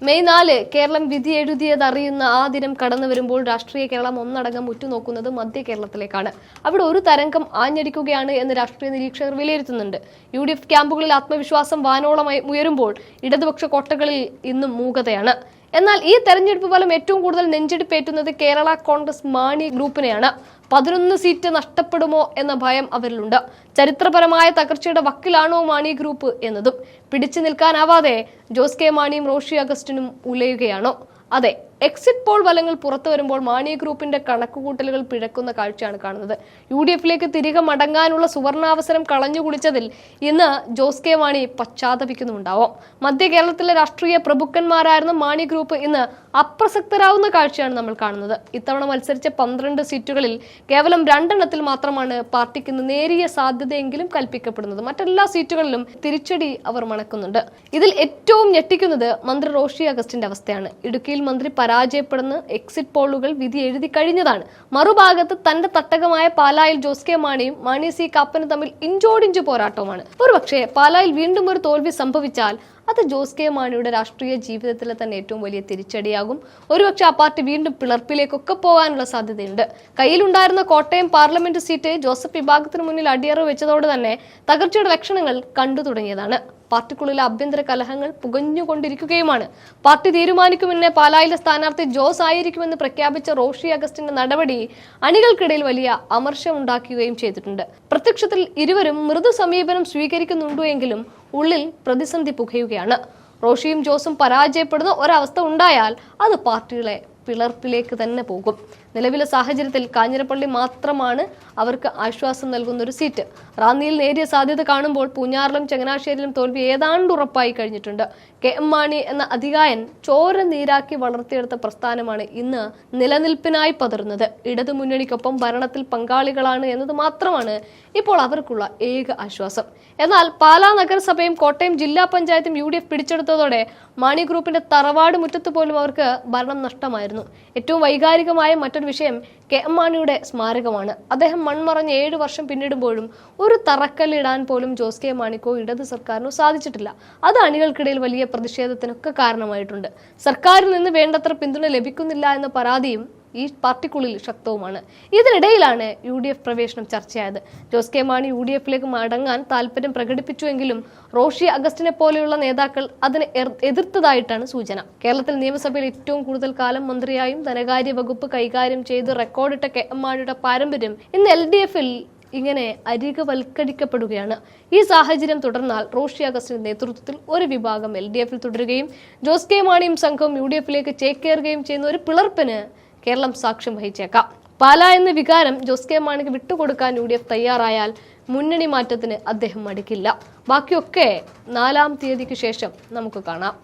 May 4 Keralam വിധി എഴുതിയതറിയുന്ന ആ ദിനം കടന്നു വരുമ്പോൾ രാഷ്ട്രീയ കേരളം ഒന്നടങ്കം ഉറ്റുനോക്കുന്നത് മധ്യ കേരളത്തിലേക്കാണ്. അവിടെ ഒരു തരംഗം ആഞ്ഞടിക്കുകയാണ് എന്ന് രാഷ്ട്രീയ നിരീക്ഷകർ വിലയിരുത്തുന്നുണ്ട്. UDF ക്യാമ്പുകളിൽ ആത്മവിശ്വാസം വാനോളമായി ഉയരുമ്പോൾ ഇടതുപക്ഷ കോട്ടകളിൽ ഇന്നും മൂകതയാണ്. എന്നാൽ ഈ തെരഞ്ഞെടുപ്പ് ഫലം ഏറ്റവും കൂടുതൽ നെഞ്ചെടുപ്പേറ്റുന്നത് കേരള കോൺഗ്രസ് മാണി ഗ്രൂപ്പിനെയാണ്. 11 സീറ്റ് നഷ്ടപ്പെടുമോ എന്ന ഭയം അവരിലുണ്ട്. ചരിത്രപരമായ തകർച്ചയുടെ വക്കിലാണോ മാണി ഗ്രൂപ്പ് എന്നതും പിടിച്ചു നിൽക്കാനാവാതെ ജോസ് കെ മാണിയും റോഷി അഗസ്റ്റിനും ഉലയുകയാണോ? അതെ, എക്സിറ്റ് പോൾ ഫലങ്ങൾ പുറത്തു വരുമ്പോൾ മാണി ഗ്രൂപ്പിന്റെ കണക്കുകൂട്ടലുകൾ പിഴക്കുന്ന കാഴ്ചയാണ് കാണുന്നത്. UDFിലേക്ക് തിരികെ മടങ്ങാനുള്ള സുവർണാവസരം കളഞ്ഞുകുളിച്ചതിൽ ഇന്ന് ജോസ് കെ മാണി പശ്ചാത്തപിക്കുന്നുണ്ടാവും. മധ്യ കേരളത്തിലെ രാഷ്ട്രീയ പ്രഭുക്കന്മാരായിരുന്ന മാണി ഗ്രൂപ്പ് ഇന്ന് അപ്രസക്തരാവുന്ന കാഴ്ചയാണ് നമ്മൾ കാണുന്നത്. ഇത്തവണ മത്സരിച്ച 12 സീറ്റുകളിൽ കേവലം 2 മാത്രമാണ് പാർട്ടിക്ക് ഇന്ന് നേരിയ സാധ്യതയെങ്കിലും കൽപ്പിക്കപ്പെടുന്നത്. മറ്റെല്ലാ സീറ്റുകളിലും തിരിച്ചടി അവർ മണക്കുന്നുണ്ട്. ഇതിൽ ഏറ്റവും ഞെട്ടിക്കുന്നത് മന്ത്രി റോഷി അഗസ്റ്റിന്റെ അവസ്ഥയാണ്. ഇടുക്കിയിൽ മന്ത്രി പരാജയപ്പെടുന്ന എക്സിറ്റ് പോളുകൾ വിധി എഴുതി കഴിഞ്ഞതാണ്. മറുഭാഗത്ത് തന്റെ തട്ടകമായ പാലായിൽ ജോസ് കെ മാണിയും മാണി സി കാപ്പനും തമ്മിൽ ഇഞ്ചോടിഞ്ച് പോരാട്ടവുമാണ്. ഒരുപക്ഷെ പാലായിൽ വീണ്ടും ഒരു തോൽവി സംഭവിച്ചാൽ അത് ജോസ് കെ മാണിയുടെ രാഷ്ട്രീയ ജീവിതത്തിലെ തന്നെ ഏറ്റവും വലിയ തിരിച്ചടിയാകും. ഒരുപക്ഷെ ആ പാർട്ടി വീണ്ടും പിളർപ്പിലേക്കൊക്കെ പോകാനുള്ള സാധ്യതയുണ്ട്. കയ്യിലുണ്ടായിരുന്ന കോട്ടയം പാർലമെന്റ് സീറ്റ് ജോസഫ് വിഭാഗത്തിന് മുന്നിൽ അടിയറവ് വെച്ചതോടെ തന്നെ തകർച്ചയുടെ ലക്ഷണങ്ങൾ കണ്ടു തുടങ്ങിയതാണ്. പാർട്ടിക്കുള്ളിലെ ആഭ്യന്തര കലഹങ്ങൾ പുകഞ്ഞുകൊണ്ടിരിക്കുകയുമാണ്. പാർട്ടി തീരുമാനിക്കുമെന്ന് പാലായിലെ സ്ഥാനാർത്ഥി ജോസ് ആയിരിക്കുമെന്ന് പ്രഖ്യാപിച്ച റോഷി അഗസ്റ്റിന്റെ നടപടി അണികൾക്കിടയിൽ വലിയ അമർഷം ഉണ്ടാക്കുകയും ചെയ്തിട്ടുണ്ട്. പ്രത്യക്ഷത്തിൽ ഇരുവരും മൃദു സമീപനം സ്വീകരിക്കുന്നുണ്ടോ എങ്കിലും ഉള്ളിൽ പ്രതിസന്ധി പുകയുകയാണ്. റോഷിയും ജോസും പരാജയപ്പെടുന്ന ഒരവസ്ഥ ഉണ്ടായാൽ അത് പാർട്ടികളെ പിളർപ്പിലേക്ക് തന്നെ പോകും. നിലവിലെ സാഹചര്യത്തിൽ കാഞ്ഞിരപ്പള്ളി മാത്രമാണ് അവർക്ക് ആശ്വാസം നൽകുന്ന ഒരു സീറ്റ്. റാന്നിയിൽ നേരിയ സാധ്യത കാണുമ്പോൾ പൂഞ്ഞാറിലും ചങ്ങനാശ്ശേരിയിലും തോൽവി ഏതാണ്ട് ഉറപ്പായി കഴിഞ്ഞിട്ടുണ്ട്. KM മാണി എന്ന അധികായൻ ചോര നീരാക്കി വളർത്തിയെടുത്ത പ്രസ്ഥാനമാണ് ഇന്ന് നിലനിൽപ്പിനായി പതറുന്നത്. ഇടതുമുന്നണിക്കൊപ്പം ഭരണത്തിൽ പങ്കാളികളാണ് എന്നത് മാത്രമാണ് ഇപ്പോൾ അവർക്കുള്ള ഏക ആശ്വാസം. എന്നാൽ പാലാ നഗരസഭയും കോട്ടയം ജില്ലാ പഞ്ചായത്തും UDF പിടിച്ചെടുത്തതോടെ മാണി ഗ്രൂപ്പിന്റെ തറവാട് മുറ്റത്ത് പോലും അവർക്ക് ഭരണം നഷ്ടമായിരുന്നു. ഏറ്റവും വൈകാരികമായ മറ്റൊരു വിഷയം KM മാണിയുടെ സ്മാരകമാണ്. അദ്ദേഹം മൺമറഞ്ഞ് 7 വർഷം പിന്നിടുമ്പോഴും ഒരു തറക്കല്ലിടാൻ പോലും ജോസ് കെ മാണിക്കോ ഇടത് സർക്കാരിനോ സാധിച്ചിട്ടില്ല. അത് അണികൾക്കിടയിൽ വലിയ പ്രതിഷേധത്തിനൊക്കെ കാരണമായിട്ടുണ്ട്. സർക്കാരിൽ നിന്ന് വേണ്ടത്ര പിന്തുണ ലഭിക്കുന്നില്ല എന്ന പരാതിയും ഈ പാർട്ടിക്കുള്ളിൽ ശക്തവുമാണ്. ഇതിനിടയിലാണ് UDF പ്രവേശനം ചർച്ചയായത്. ജോസ് കെ മാണി UDFിലേക്ക് മടങ്ങാൻ താല്പര്യം പ്രകടിപ്പിച്ചുവെങ്കിലും റോഷി അഗസ്റ്റിനെ പോലെയുള്ള നേതാക്കൾ അതിനെ എതിർത്തതായിട്ടാണ് സൂചന. കേരളത്തിൽ നിയമസഭയിൽ ഏറ്റവും കൂടുതൽ കാലം മന്ത്രിയായും ധനകാര്യ വകുപ്പ് കൈകാര്യം ചെയ്ത് റെക്കോർഡിട്ട KM മാണിയുടെ പാരമ്പര്യം ഇന്ന് LDFിൽ ഇങ്ങനെ അരികവൽക്കരിക്കപ്പെടുകയാണ്. ഈ സാഹചര്യം തുടർന്നാൽ റോഷി അഗസ്റ്റിന്റെ നേതൃത്വത്തിൽ ഒരു വിഭാഗം LDFിൽ തുടരുകയും ജോസ് കെ മാണിയും സംഘവും UDFിലേക്ക് ചേക്കേറുകയും ചെയ്യുന്ന ഒരു പിളർപ്പിന് കേരളം സാക്ഷ്യം വഹിച്ചേക്കാം. പാല എന്ന വികാരം ജോസ് കെ മാണിക്ക് വിട്ടുകൊടുക്കാൻ UDF തയ്യാറായാൽ മുന്നണി മാറ്റത്തിന് അദ്ദേഹം മടിക്കില്ല. ബാക്കിയൊക്കെ 4-ാം തീയതിക്ക് ശേഷം നമുക്ക് കാണാം.